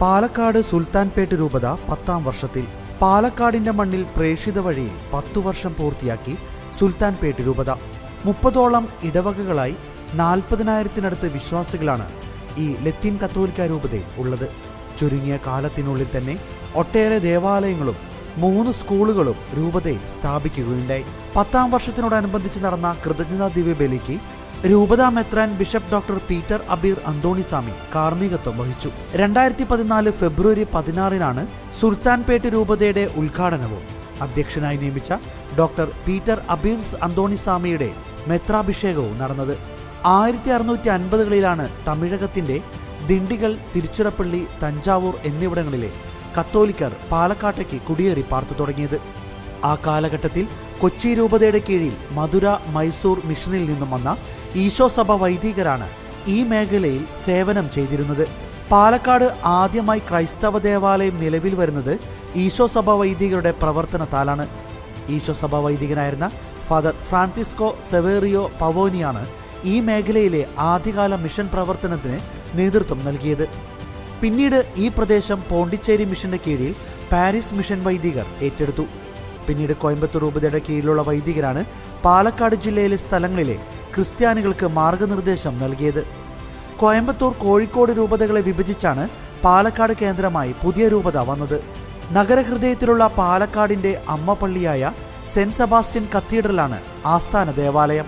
പാലക്കാട് സുൽത്താൻപേട്ട് രൂപത 10ാം വർഷത്തിൽ. പാലക്കാടിന്റെ മണ്ണിൽ പ്രേക്ഷിത വഴിയിൽ 10 വർഷം പൂർത്തിയാക്കി സുൽത്താൻപേട്ട് രൂപത. 30ഓളം ഇടവകകളായി 40,000-നടുത്ത് വിശ്വാസികളാണ് ഈ ലത്തീൻ കത്തോലിക്ക രൂപതയിൽ ഉള്ളത്. ചുരുങ്ങിയ കാലത്തിനുള്ളിൽ തന്നെ ഒട്ടേറെ ദേവാലയങ്ങളും 3 സ്കൂളുകളും രൂപതയിൽ സ്ഥാപിക്കുകയുണ്ടായി. 10ാം വർഷത്തിനോടനുബന്ധിച്ച് നടന്ന കൃതജ്ഞതാ ദിവ്യബലിക്ക് രൂപതാ മെത്രാൻ bishop doctor Peter Abir Antonysamy കാർമ്മികത്വം വഹിച്ചു. 2014 ഫെബ്രുവരി 16-നാണ് സുൽത്താൻപേട്ട് രൂപതയുടെ ഉദ്ഘാടനവും അധ്യക്ഷനായി നിയമിച്ച ഡോക്ടർ പീറ്റർ അബീർ അന്തോണിസ്വാമിയുടെ മെത്രാഭിഷേകവും നടന്നത്. 1650-കളിലാണ് തമിഴകത്തിന്റെ ദിണ്ടിഗൽ, തിരുച്ചിറപ്പള്ളി, തഞ്ചാവൂർ എന്നിവിടങ്ങളിലെ കത്തോലിക്കർ പാലക്കാട്ടേക്ക് കുടിയേറി പാർത്തു തുടങ്ങിയത്. ആ കാലഘട്ടത്തിൽ കൊച്ചി രൂപതയുടെ കീഴിൽ മധുര, മൈസൂർ മിഷനിൽ നിന്നും വന്ന ഈശോ സഭ വൈദികരാണ് ഈ മേഖലയിൽ സേവനം ചെയ്തിരുന്നത്. പാലക്കാട് ആദ്യമായി ക്രൈസ്തവ ദേവാലയം നിലവിൽ വരുന്നത് ഈശോ സഭ വൈദികരുടെ പ്രവർത്തനത്താലാണ്. ഈശോ സഭ വൈദികനായിരുന്ന ഫാദർ ഫ്രാൻസിസ്കോ സെവേറിയോ പവോനിയാണ് ഈ മേഖലയിലെ ആദ്യകാല മിഷൻ പ്രവർത്തനത്തിന് നേതൃത്വം നൽകിയത്. പിന്നീട് ഈ പ്രദേശം പോണ്ടിച്ചേരി മിഷന്റെ കീഴിൽ പാരീസ് മിഷൻ വൈദികർ ഏറ്റെടുത്തു. പിന്നീട് കോയമ്പത്തൂർ രൂപതയുടെ കീഴിലുള്ള വൈദികരാണ് പാലക്കാട് ജില്ലയിലെ സ്ഥലങ്ങളിലെ ക്രിസ്ത്യാനികൾക്ക് മാർഗനിർദ്ദേശം നൽകിയത്. കോയമ്പത്തൂർ, കോഴിക്കോട് രൂപതകളെ വിഭജിച്ചാണ് പാലക്കാട് കേന്ദ്രമായി പുതിയ രൂപത വന്നത്. നഗരഹൃദയത്തിലുള്ള പാലക്കാടിന്റെ അമ്മ പള്ളിയായ സെന്റ് സെബാസ്റ്റ്യൻ കത്തീഡ്രലാണ് ആസ്ഥാന ദേവാലയം.